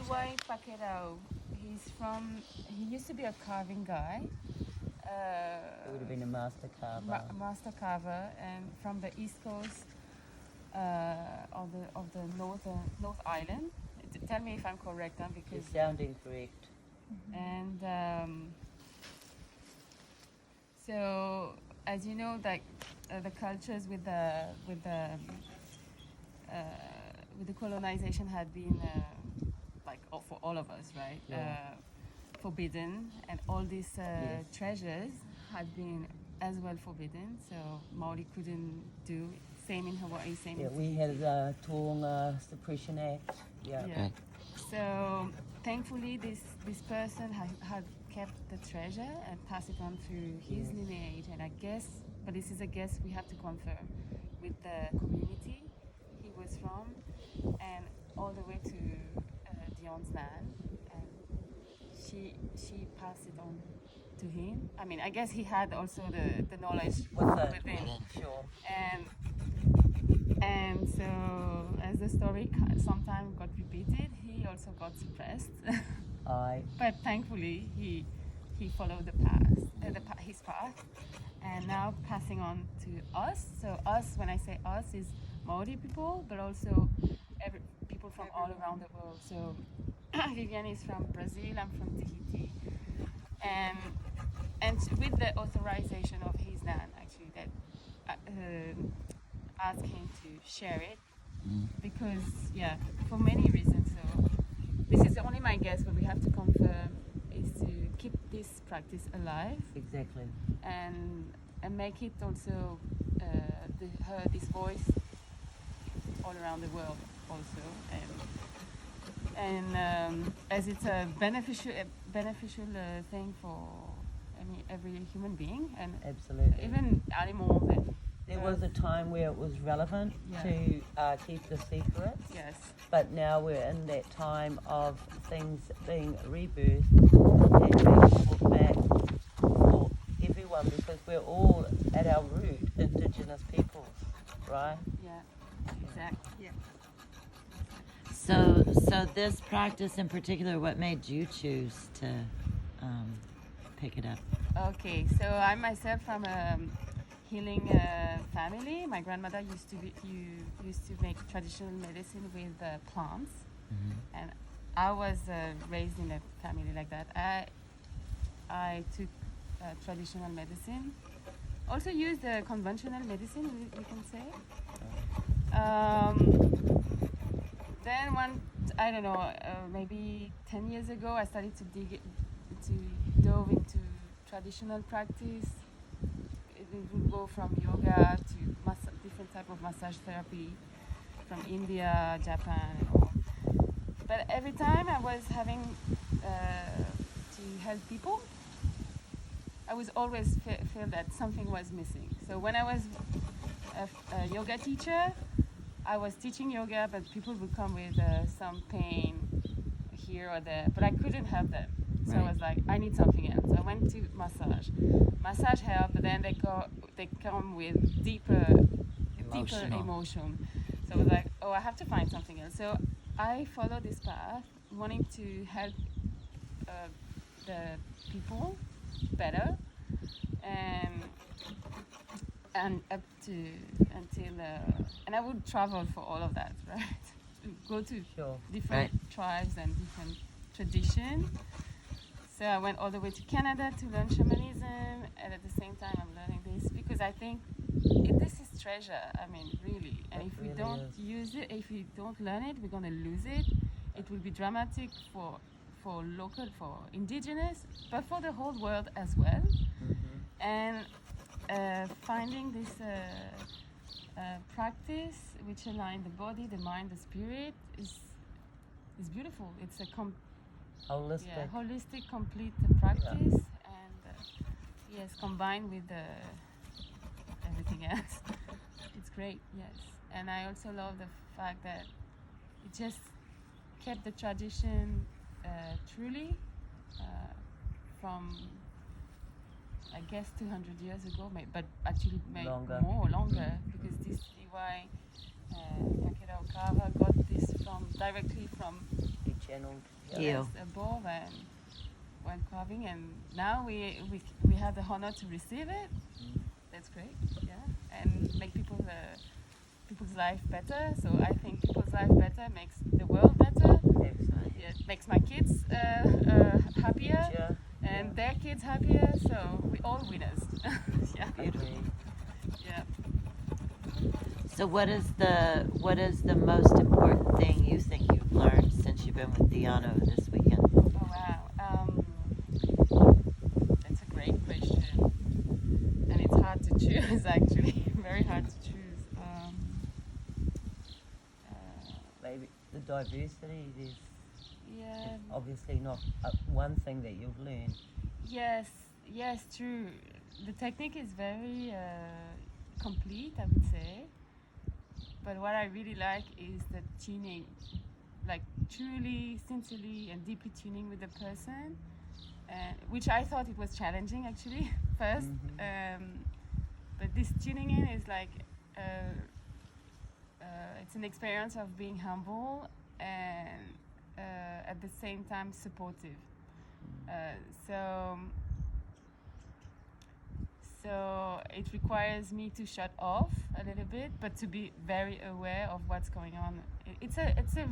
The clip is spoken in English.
Diy Paquerao. He used to be a carving guy. It would have been a master carver. Master carver, and from the east coast of the North Island. Tell me if I'm correct, because You're sounding correct. and so as you know, like the cultures with the colonization had been for all of us, right? Yeah. Forbidden, and all these Yes. treasures had been as well forbidden. So Maori couldn't do. Same in Hawaii. Same. Yeah, in we had the Taonga Suppression Act. Yeah. Yeah. So thankfully, this person had kept the treasure and passed it on through his lineage. And I guess, but this is a guess we have to confirm with the community he was from, and all the way to Dion's land. And she passed it on to him. I mean, I guess he had also the knowledge within. Sure. And so, as the story sometimes got repeated, he also got suppressed. But thankfully, he followed his path, and now passing on to us. So us, when I say us, is Maori people, but also people from all around the world. So Vivian is from Brazil, I'm from Tahiti, and with the authorization of his nan, actually, that asked him to share it, because for many reasons. So this is only my guess, but we have to confirm, is to keep this practice alive. Exactly. And make it also this voice all around the world also, and as it's a beneficial thing for every human being, and Absolutely. even animals. And there was a time where it was relevant to keep the secrets. Yes. But now we're in that time of things being rebirthed and being brought back for everyone, because we're all at our root Indigenous peoples, right? Yeah, exactly. Yeah. So this practice in particular, what made you choose to pick it up? Okay, so I myself from a healing family. My grandmother used to make traditional medicine with plants, and I was raised in a family like that. I took traditional medicine, also used conventional medicine, we can say. Then I don't know, maybe 10 years ago, I started to dove into traditional practice. It would go from yoga to different type of massage therapy from India, Japan, and all. But every time I was having to help people, I was always feel that something was missing. So when I was a yoga teacher, I was teaching yoga, but people would come with some pain here or there, but I couldn't help them. So I was like, I need something else. I went to massage. Massage helped, but then they come with deeper emotion. So I was like, oh, I have to find something else. So I followed this path, wanting to help the people better, and up to until and I would travel for all of that, right? Go to different tribes and different traditions. So I went all the way to Canada to learn shamanism, and at the same time I'm learning this because I think this is treasure. I mean, really. And if we don't use it, if we don't learn it, we're gonna lose it. It will be dramatic for local, for indigenous, but for the whole world as well. And finding this practice which align the body, the mind, the spirit is beautiful. It's a holistic, complete practice, and yes, combined with everything else. It's great, yes. And I also love the fact that it just kept the tradition truly from, I guess, 200 years ago, but actually longer, because this Diy Paquerao Kava got this directly from channeled. You. yes, above and when carving, and now we have the honor to receive it. That's great, yeah, and make people's life better. So I think people's life better makes the world better. Absolutely. Yeah, it makes my kids happier Future, and their kids happier. So we all winners. Yeah, agree. yeah. So what is the most important thing you think you've learned since you've been with Dion over this weekend? Oh wow, that's a great question, and it's hard to choose actually. Very hard to choose. Maybe the diversity is Yeah. obviously not one thing that you've learned. Yes, true. The technique is very complete, I would say. But what I really like is the tuning, like truly, sincerely, and deeply tuning with the person, which I thought it was challenging actually first. But this tuning in is like it's an experience of being humble and at the same time supportive. So it requires me to shut off a little bit, but to be very aware of what's going on. It's a